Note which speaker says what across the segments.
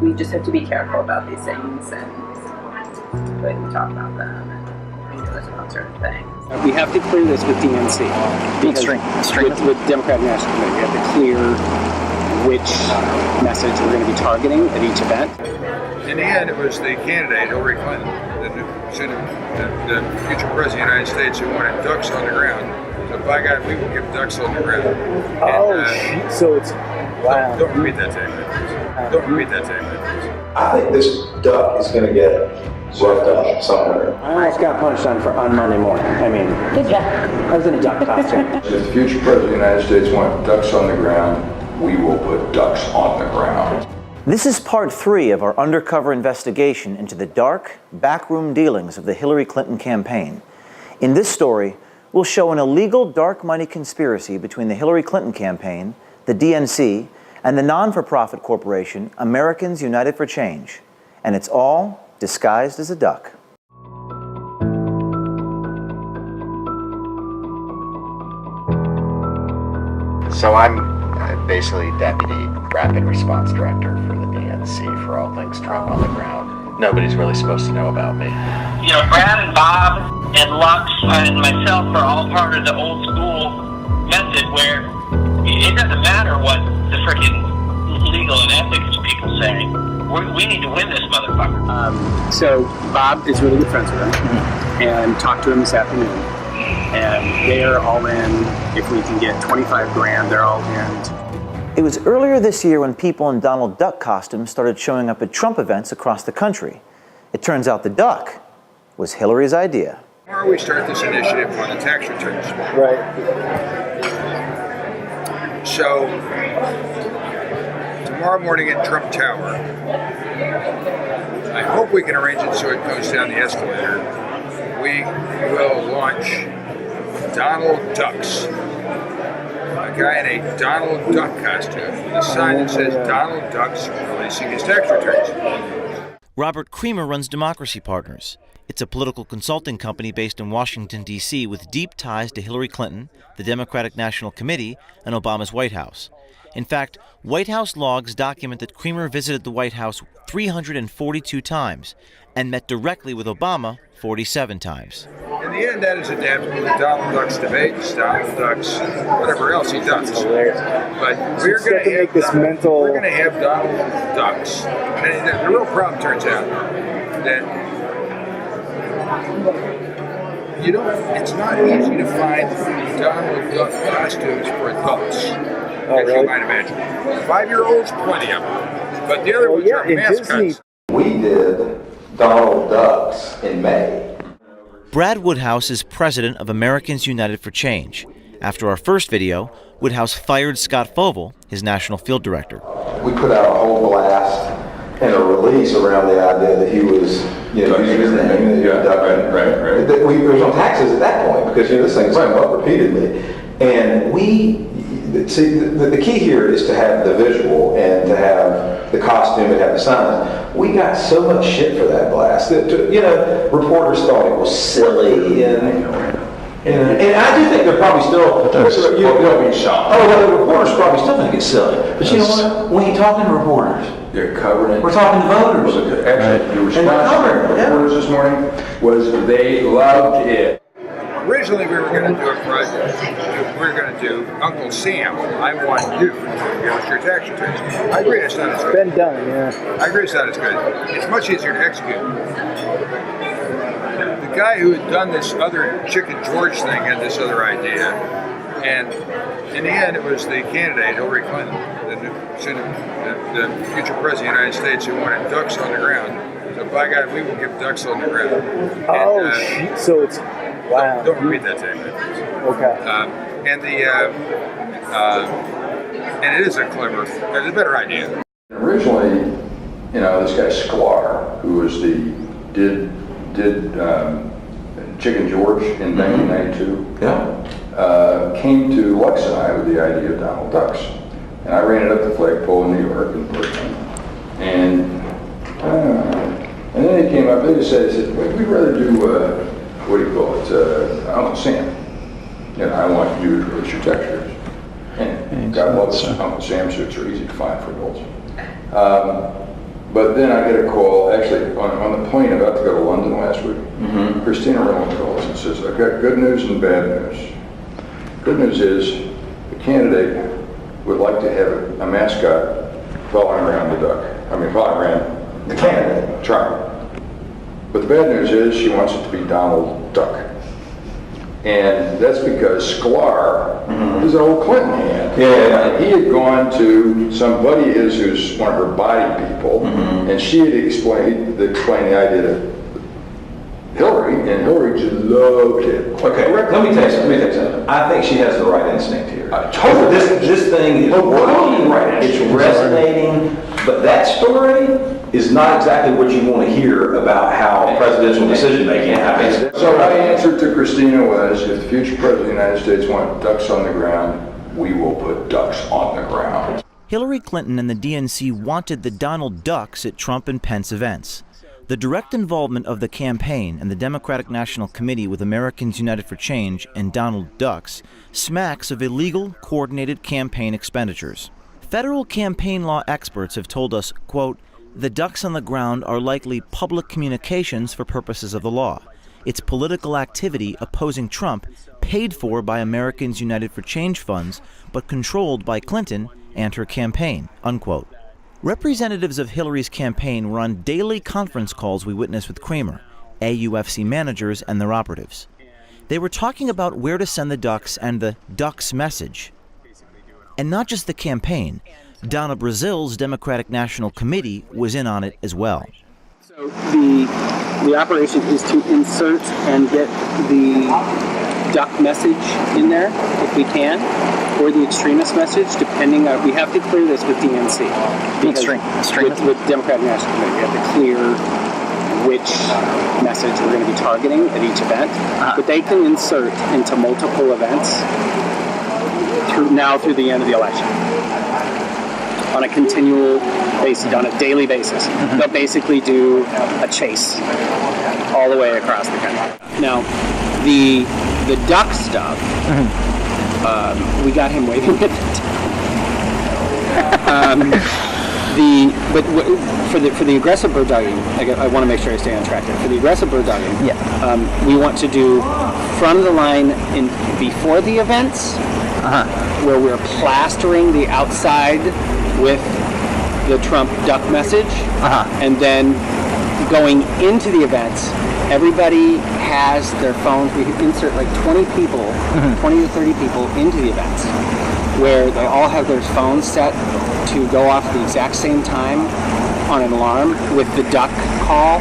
Speaker 1: we just have to be careful about these things and go ahead and talk about them and be nervous about certain things.
Speaker 2: We have to clear this with DNC. Because with Democratic National Committee, we have to clear which message we're going to be targeting at each event.
Speaker 3: In the end, it was the candidate, Hillary Clinton, the future president of the United States, who wanted ducks on the ground. So by God, we will give ducks on the ground.
Speaker 2: So it's wow.
Speaker 3: Don't repeat that statement. Don't repeat that statement.
Speaker 4: I think this duck is going to get roughed up somewhere.
Speaker 2: I almost got punched on Monday morning. I mean, good job. I was in a duck costume.
Speaker 5: If the future president of the United States wants ducks on the ground, we will put ducks on the ground.
Speaker 6: This is part 3 of our undercover investigation into the dark, backroom dealings of the Hillary Clinton campaign. In this story, we'll show an illegal dark money conspiracy between the Hillary Clinton campaign, the DNC, and the non-for-profit corporation Americans United for Change. And it's all disguised as a duck.
Speaker 7: So I'm basically Deputy Rapid Response Director for the DNC for all things Trump on the ground. Nobody's really supposed to know about me.
Speaker 8: You know, Brad and Bob and Lux and myself are all part of the old school method where it doesn't matter what the freaking legal and ethics people say. We need to win this motherfucker.
Speaker 2: So Bob is really good friends with him, and talked to him this afternoon. And they are all in. If we can get 25 grand, they're all in.
Speaker 6: It was earlier this year when people in Donald Duck costumes started showing up at Trump events across the country. It turns out the duck was Hillary's idea.
Speaker 3: Tomorrow we start this initiative on the tax returns.
Speaker 2: Right.
Speaker 3: So, tomorrow morning at Trump Tower, I hope we can arrange it so it goes down the escalator. We will launch Donald Ducks. A guy in a Donald Duck costume with a sign that says Donald Duck's releasing his tax returns.
Speaker 9: Robert Creamer runs Democracy Partners. It's a political consulting company based in Washington, D.C. with deep ties to Hillary Clinton, the Democratic National Committee, and Obama's White House. In fact, White House logs document that Creamer visited the White House 342 times and met directly with Obama 47 times.
Speaker 3: In the end, that is adaptable to Donald Duck's debates, Donald Duck's whatever else he does. But we're going to have this mental. We're going to have Donald Ducks. And the real problem turns out that it's not easy to find Donald Duck costumes for adults, as you might imagine. 5-year-olds, plenty of them. But the other ones are mascots.
Speaker 4: We did Donald Ducks in May.
Speaker 9: Brad Woodhouse is president of Americans United for Change. After our first video, Woodhouse fired Scott Fovel, his national field director.
Speaker 4: We put out a whole blast and a release around the idea that he was, using his name.
Speaker 5: Right.
Speaker 4: There was no taxes at that point because this thing's come up repeatedly, and the key here is to have the visual and to have the costume and have the signs. We got so much shit for that blast that reporters thought it was silly and I do think they're probably still.
Speaker 5: They'll be shocked.
Speaker 4: Oh, well, the reporters probably still think it's silly. But you know what? We ain't talking to reporters.
Speaker 5: They're covering it.
Speaker 4: We're talking to voters.
Speaker 5: Actually, the response from the reporters this morning was they loved it.
Speaker 3: Originally, we were going to do a project. We were going to do Uncle Sam, I Want You, to give us your tax returns. I agree it's not as good.
Speaker 2: Been done, yeah.
Speaker 3: I agree it's not as good. It's much easier to execute. The guy who had done this other Chicken George thing had this other idea, and in the end, it was the candidate, Hillary Clinton, the future president of the United States, who wanted ducks on the ground. So by God, we will give ducks on the ground.
Speaker 2: So it's wow.
Speaker 3: Don't repeat that statement.
Speaker 2: Okay.
Speaker 3: And it is a better idea.
Speaker 5: Originally, this guy Sklar, who was did Chicken George in 1992. Came to Lux and I with the idea of Donald Ducks. And I ran it up the flagpole in New York in Brooklyn. And then they came up, they just said, we'd rather do, what do you call it, Uncle Sam. I want you to release your tax returns. And God loves Uncle Sam suits are easy to find for adults. But then I get a call, actually, on the plane about to go to London last week. Christina Rowland calls and says, I've got good news and bad news. Good news is the candidate would like to have a mascot following around the duck. Following around the candidate, Trump. But the bad news is she wants it to be Donald Duck. And that's because Sklar is an old Clinton hand. And he had gone to some buddy of his who's one of her body people, and she had explained the idea to Hillary, and Hillary just loved it.
Speaker 4: Okay, let me tell you something. I think she has the right instinct here.
Speaker 5: Totally.
Speaker 4: This thing is working, it's resonating, but that story is not exactly what you want to hear about how presidential decision making happens.
Speaker 5: So my answer to Christina was, if the future president of the United States wants ducks on the ground, we will put ducks on the ground.
Speaker 9: Hillary Clinton and the DNC wanted the Donald Ducks at Trump and Pence events. The direct involvement of the campaign and the Democratic National Committee with Americans United for Change and Donald Ducks smacks of illegal, coordinated campaign expenditures. Federal campaign law experts have told us, quote, the ducks on the ground are likely public communications for purposes of the law. It's political activity opposing Trump, paid for by Americans United for Change funds, but controlled by Clinton and her campaign, unquote. Representatives of Hillary's campaign were on daily conference calls we witnessed with Kramer, AUFC managers and their operatives. They were talking about where to send the ducks and the ducks message. And not just the campaign. Donna Brazil's Democratic National Committee was in on it as well.
Speaker 2: So the operation is to insert and get the duck message in there, if we can, or the extremist message, depending on, we have to clear this with DNC. With Democratic National Committee, we have to clear which message we're going to be targeting at each event. But they can insert into multiple events through the end of the election. On a continual basis, on a daily basis. They'll basically do a chase all the way across the country. Now, the duck stuff, we got him waiting with it. For the aggressive bird dogging, I want to make sure I stay on track here. For the aggressive bird dogging, we want to do front of the line before the events, where we're plastering the outside with the Trump duck message, and then going into the events, everybody has their phones. We insert like 20 people, 20 to 30 people into the events, where they all have their phones set to go off at the exact same time on an alarm with the duck call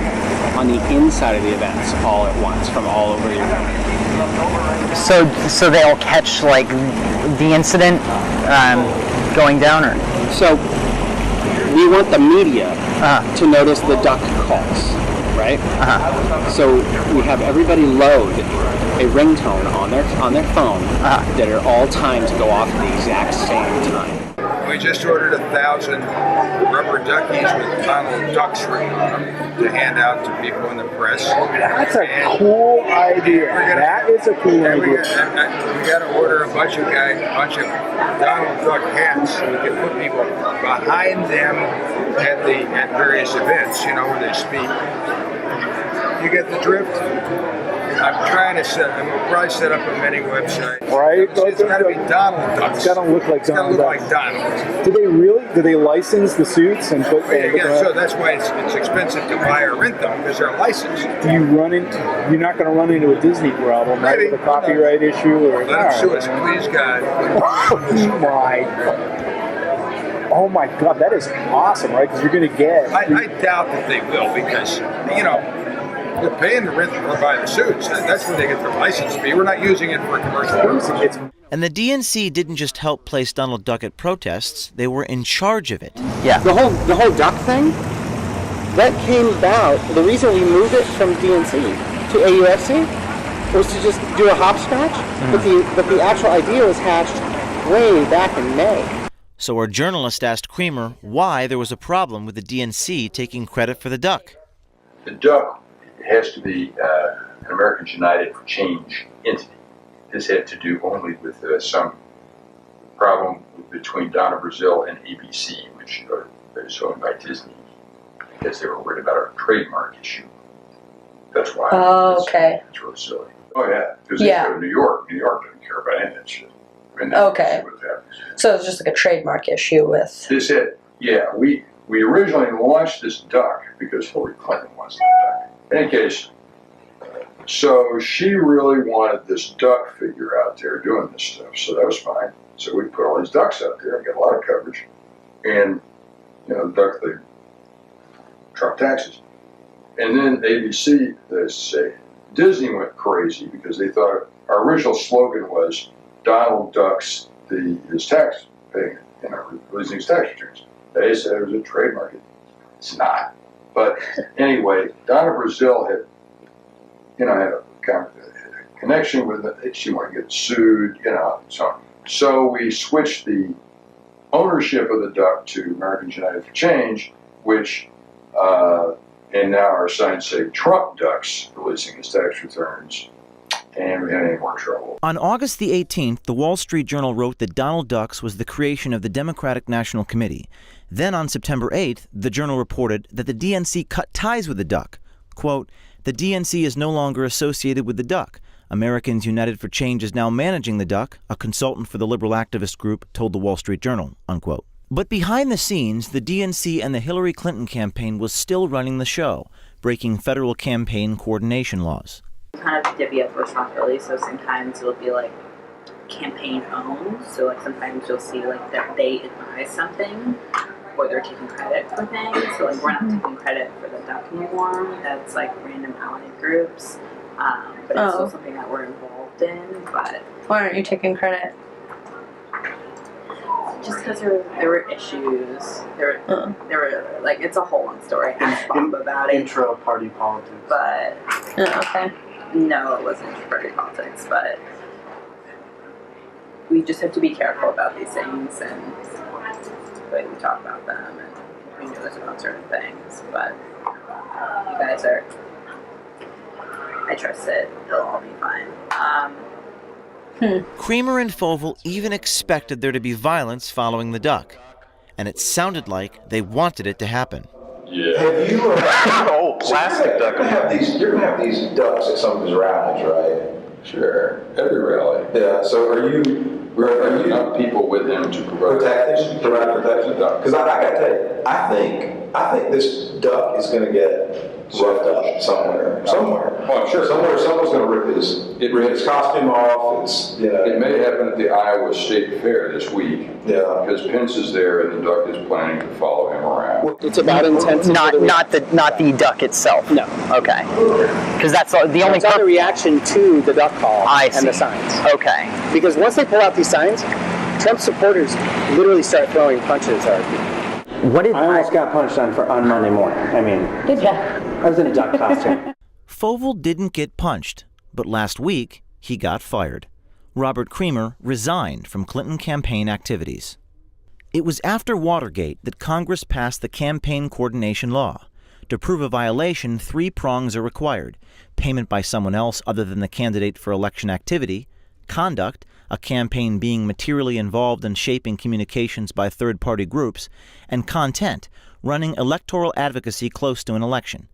Speaker 2: on the inside of the events all at once from all over the event.
Speaker 10: So they'll catch like the incident going down, or?
Speaker 2: So we want the media to notice the duck calls, right? So we have everybody load a ringtone on their phone that at all times go off at the exact same time.
Speaker 3: We just ordered 1,000 rubber duckies with Donald Ducks written on them to hand out to people in the press.
Speaker 11: That's a cool idea. That is a cool idea.
Speaker 3: We got to order a bunch of Donald Duck hats so we can put people behind them at various events, when they speak. You get the drift? I'm trying to I'm probably set up a mini website.
Speaker 11: Right?
Speaker 3: It's got to be Donald Ducks.
Speaker 11: It's got to look like Donald Ducks.
Speaker 3: It's got to look like Donald.
Speaker 11: Do they really? Do they license the suits and put?
Speaker 3: So that's why it's expensive to buy or rent them, because they're licensed.
Speaker 11: Do you you're not going to run into a Disney problem, right? With a copyright issue or?
Speaker 3: Let them sue us, please God.
Speaker 11: Oh my God, that is awesome, right? Because you're going to get.
Speaker 3: I doubt that they will, because they're paying to rent or buy the suits. That's where they get their license fee. We're not using it for commercial purposes.
Speaker 9: And the DNC didn't just help place Donald Duck at protests, they were in charge of it.
Speaker 2: Yeah. The whole duck thing, that came about, the reason we moved it from DNC to AUFC was to just do a hopscotch, but the actual idea was hatched way back in May.
Speaker 9: So our journalist asked Kramer why there was a problem with the DNC taking credit for the duck.
Speaker 5: The duck has to be an Americans United for Change entity. This had to do only with some problem between Donna Brazil and ABC, which is owned by Disney. because they were worried about our trademark issue. That's why.
Speaker 12: Oh, okay.
Speaker 5: It's really silly. Oh, yeah, because they go to New York. New York doesn't care about any of that shit. I mean,
Speaker 12: Okay. So it's just like a trademark issue with.
Speaker 5: They said, yeah, we originally launched this duck because Hillary Clinton wants that duck. In any case, so she really wanted this duck figure out there doing this stuff, so that was fine. So we put all these ducks out there and got a lot of coverage. And, you know, the duck, they truck taxes. And then ABC, they say, Disney went crazy because they thought our original slogan was Donald ducks his tax paying, you know, releasing his tax returns. They said it was a trademark. It's not. But anyway, Donna Brazil had, you know, had a kind of a connection with it. She wanted to get sued, you know, so on. So we switched the ownership of the duck to Americans United for Change, which, and now our signs say Trump ducks releasing his tax returns, and we had any more trouble.
Speaker 9: On August the 18th, the Wall Street Journal wrote that Donald Ducks was the creation of the Democratic National Committee. Then on September 8th, the Journal reported that the DNC cut ties with the duck. Quote, the DNC is no longer associated with the duck. Americans United for Change is now managing the duck, a consultant for the liberal activist group told the Wall Street Journal, unquote. But behind the scenes, the DNC and the Hillary Clinton campaign was still running the show, breaking federal campaign coordination laws.
Speaker 1: Kind of divvy up responsibility, so sometimes it'll be like campaign owned, so like sometimes you'll see like that they advise something or they're taking credit for things, so like we're not taking credit for the duck anymore. That's like random allied groups, but it's still something that we're involved in. But
Speaker 12: why aren't you taking credit?
Speaker 1: just because there were issues, there were like, it's a whole long story. Ask Bob about it.
Speaker 2: Intra-party politics.
Speaker 1: But
Speaker 12: okay.
Speaker 1: No, it wasn't intra-party politics, but we just have to be careful about these things and the way we talk about them and we notice about certain things. But you guys are, I trust it. It'll all be fine.
Speaker 9: Creamer and Fovel even expected there to be violence following the duck, and it sounded like they wanted it to happen.
Speaker 5: Yeah.
Speaker 4: Have you? Plastic duck. You're gonna have these ducks at some of his rallies, right?
Speaker 5: Sure. Every rally.
Speaker 4: Yeah. So are you
Speaker 5: not people with him to provide
Speaker 4: protection? Because I gotta tell you, I think this duck is gonna get roughed up somewhere.
Speaker 5: Oh, I'm sure.
Speaker 4: Someone's gonna rip his costume off. It's, you know.
Speaker 5: It may happen at the Iowa State Fair this week.
Speaker 4: Yeah.
Speaker 5: Because Pence is there and the duck is planning to follow him around.
Speaker 2: It's about intense.
Speaker 10: Not the duck itself.
Speaker 2: No.
Speaker 10: Okay. Because that's the only.
Speaker 2: It's not a reaction to the duck call
Speaker 10: and
Speaker 2: the signs.
Speaker 10: Okay.
Speaker 2: Because once they pull out these signs, Trump supporters literally start throwing punches at people. I almost got punched on Monday morning. I mean,
Speaker 12: did ya?
Speaker 2: I was in a duck costume.
Speaker 9: Fovel didn't get punched, but last week he got fired. Robert Creamer resigned from Clinton campaign activities. It was after Watergate that Congress passed the Campaign Coordination Law. To prove a violation, 3 prongs are required: payment by someone else other than the candidate for election activity, conduct, a campaign being materially involved in shaping communications by third-party groups, and content, running electoral advocacy close to an election.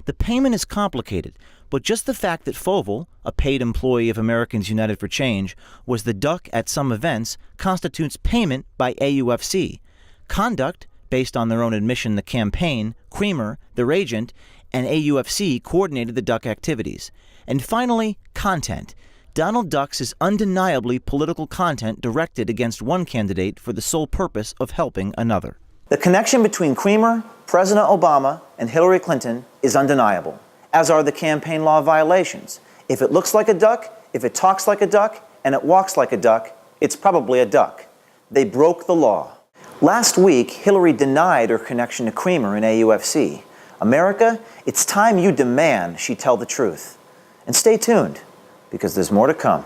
Speaker 9: The payment is complicated, but just the fact that Fovel, a paid employee of Americans United for Change, was the duck at some events constitutes payment by AUFC. Conduct, based on their own admission, the campaign, Creamer, their agent, and AUFC coordinated the duck activities. And finally, content. Donald Ducks is undeniably political content directed against one candidate for the sole purpose of helping another.
Speaker 6: The connection between Creamer, President Obama, and Hillary Clinton is undeniable, as are the campaign law violations. If it looks like a duck, if it talks like a duck, and it walks like a duck, it's probably a duck. They broke the law. Last week, Hillary denied her connection to Creamer and AUFC. America, it's time you demand she tell the truth. And stay tuned, because there's more to come.